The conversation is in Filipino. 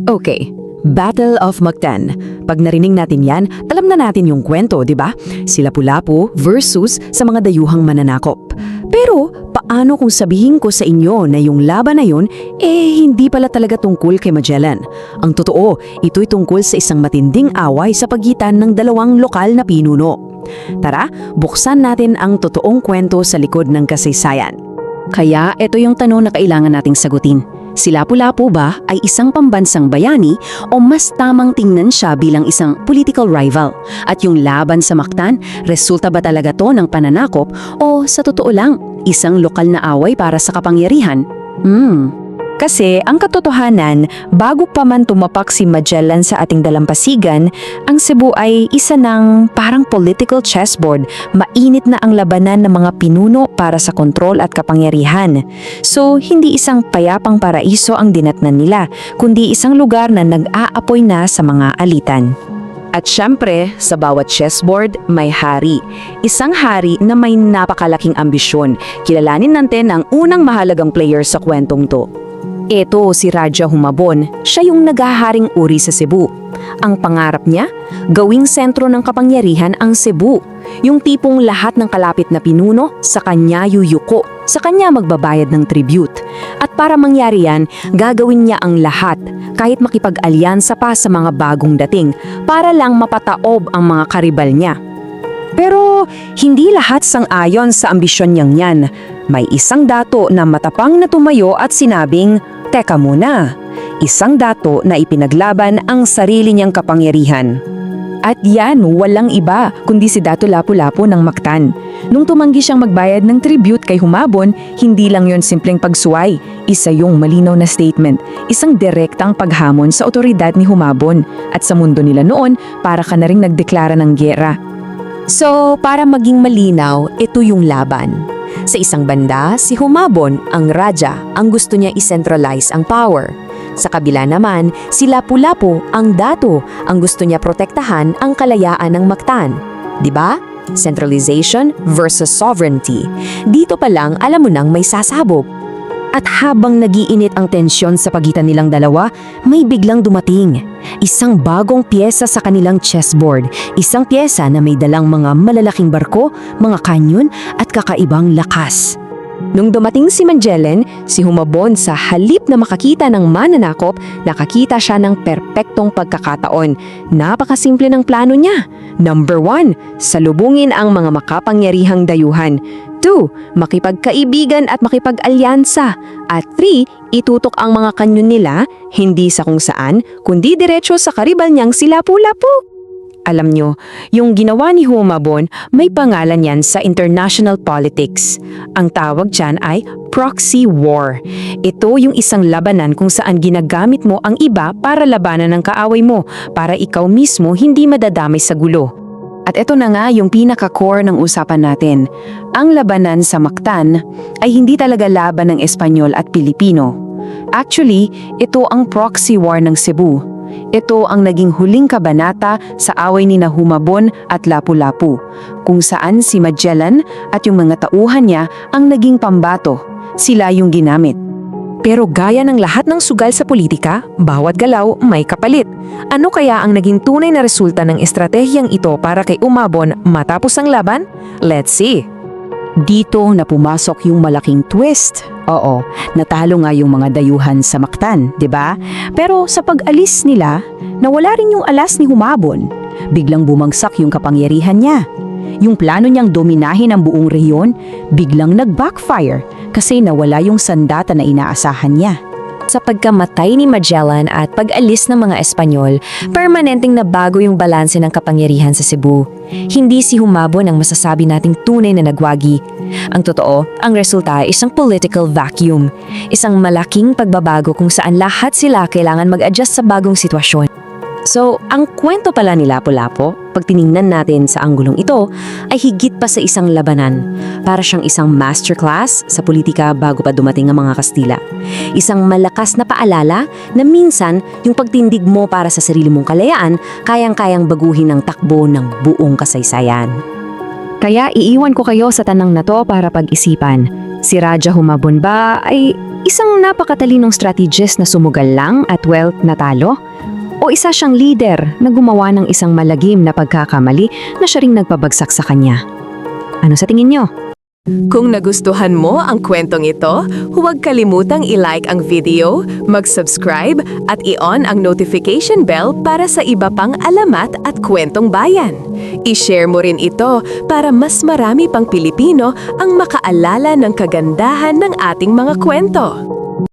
Okay, Battle of Mactan. Pag narinig natin yan, alam na natin yung kwento, di ba? Si Lapu-Lapu versus sa mga dayuhang mananakop. Pero, paano kung sabihin ko sa inyo na yung laban na yun, hindi pala talaga tungkol kay Magellan. Ang totoo, ito'y tungkol sa isang matinding away sa pagitan ng dalawang lokal na pinuno. Tara, buksan natin ang totoong kwento sa likod ng kasaysayan. Kaya, ito yung tanong na kailangan nating sagutin. Si Lapu-Lapu ba ay isang pambansang bayani o mas tamang tingnan siya bilang isang political rival? At yung laban sa Mactan, resulta ba talaga to ng pananakop o sa totoo lang, isang lokal na away para sa kapangyarihan? Kasi ang katotohanan, bago pa man tumapak si Magellan sa ating dalampasigan, ang Cebu ay isa ng parang political chessboard. Mainit na ang labanan ng mga pinuno para sa kontrol at kapangyarihan. So, hindi isang payapang paraiso ang dinatnan nila, kundi isang lugar na nag-aapoy na sa mga alitan. At syempre, sa bawat chessboard, may hari. Isang hari na may napakalaking ambisyon. Kilalanin natin ang unang mahalagang player sa kwentong to. Ito si Raja Humabon, siya yung naghaharing uri sa Cebu. Ang pangarap niya, gawing sentro ng kapangyarihan ang Cebu. Yung tipong lahat ng kalapit na pinuno, sa kanya yuyuko, sa kanya magbabayad ng tribute. At para mangyari yan, gagawin niya ang lahat, kahit makipag-alyansa pa sa mga bagong dating, para lang mapataob ang mga karibal niya. Pero hindi lahat sang-ayon sa ambisyon niyang yan. May isang dato na matapang na tumayo at sinabing, "Teka muna." Isang dato na ipinaglaban ang sarili niyang kapangyarihan. At yan, walang iba kundi si Dato Lapu-Lapu ng Mactan. Nung tumanggi siyang magbayad ng tribute kay Humabon, hindi lang yon simpleng pagsuway. Isa yung malinaw na statement, isang direktang paghamon sa otoridad ni Humabon. At sa mundo nila noon, para ka na ring nagdeklara ng giyera. So, para maging malinaw, ito yung laban. Sa isang banda, si Humabon, ang Raja, ang gusto niya i-centralize ang power. Sa kabila naman, si Lapu-Lapu, ang Dato, ang gusto niya protektahan ang kalayaan ng Mactan. Diba? Centralization versus sovereignty. Dito pa lang alam mo nang may sasabog. At habang nagiinit ang tensyon sa pagitan nilang dalawa, may biglang dumating. Isang bagong piyesa sa kanilang chessboard. Isang piyesa na may dalang mga malalaking barko, mga kanyon at kakaibang lakas. Nung dumating si Magellan, si Humabon sa halip na makakita ng mananakop, nakakita siya ng perpektong pagkakataon. Napakasimple ng plano niya. Number 1, salubungin ang mga makapangyarihang dayuhan. 2, makipagkaibigan at makipag-alyansa. At 3, itutok ang mga kanyon nila, hindi sa kung saan, kundi diretso sa karibal niyang si Lapu-Lapu. Alam nyo, yung ginawa ni Humabon, may pangalan yan sa international politics. Ang tawag dyan ay proxy war. Ito yung isang labanan kung saan ginagamit mo ang iba para labanan ng kaaway mo, para ikaw mismo hindi madadamay sa gulo. At ito na nga yung pinaka-core ng usapan natin. Ang labanan sa Mactan ay hindi talaga laban ng Espanyol at Pilipino. Actually, ito ang proxy war ng Cebu. Ito ang naging huling kabanata sa away ni Humabon at Lapu-Lapu, kung saan si Magellan at yung mga tauhan niya ang naging pambato. Sila yung ginamit. Pero gaya ng lahat ng sugal sa politika, bawat galaw may kapalit. Ano kaya ang naging tunay na resulta ng estratehiyang ito para kay Humabon matapos ang laban? Let's see! Dito na pumasok yung malaking twist. Oo, natalo nga yung mga dayuhan sa Mactan, 'di ba? Pero sa pag-alis nila, nawala rin yung alas ni Humabon. Biglang bumagsak yung kapangyarihan niya. Yung plano niyang dominahin ang buong rehiyon, biglang nag-backfire kasi nawala yung sandata na inaasahan niya. Sa pagkamatay ni Magellan at pag-alis ng mga Espanyol, permanenteng nabago yung balanse ng kapangyarihan sa Cebu. Hindi si Humabon ang masasabi nating tunay na nagwagi. Ang totoo, ang resulta ay isang political vacuum. Isang malaking pagbabago kung saan lahat sila kailangan mag-adjust sa bagong sitwasyon. So, ang kwento pala ni Lapu-Lapu, pag tiningnan natin sa anggulong ito, ay higit pa sa isang labanan. Para siyang isang masterclass sa politika bago pa dumating ang mga Kastila. Isang malakas na paalala na minsan yung pagtindig mo para sa sarili mong kalayaan, kayang-kayang baguhin ang takbo ng buong kasaysayan. Kaya iiwan ko kayo sa tanang na to para pag-isipan. Si Raja Humabon ba ay Isang napakatalinong strategist na sumugal lang at natalo? O isa siyang leader na gumawa ng isang malagim na pagkakamali na siya ring nagpabagsak sa kanya? Ano sa tingin nyo? Kung nagustuhan mo ang kwentong ito, huwag kalimutang i-like ang video, mag-subscribe at i-on ang notification bell para sa iba pang alamat at kwentong bayan. I-share mo rin ito para mas marami pang Pilipino ang makaalala ng kagandahan ng ating mga kwento.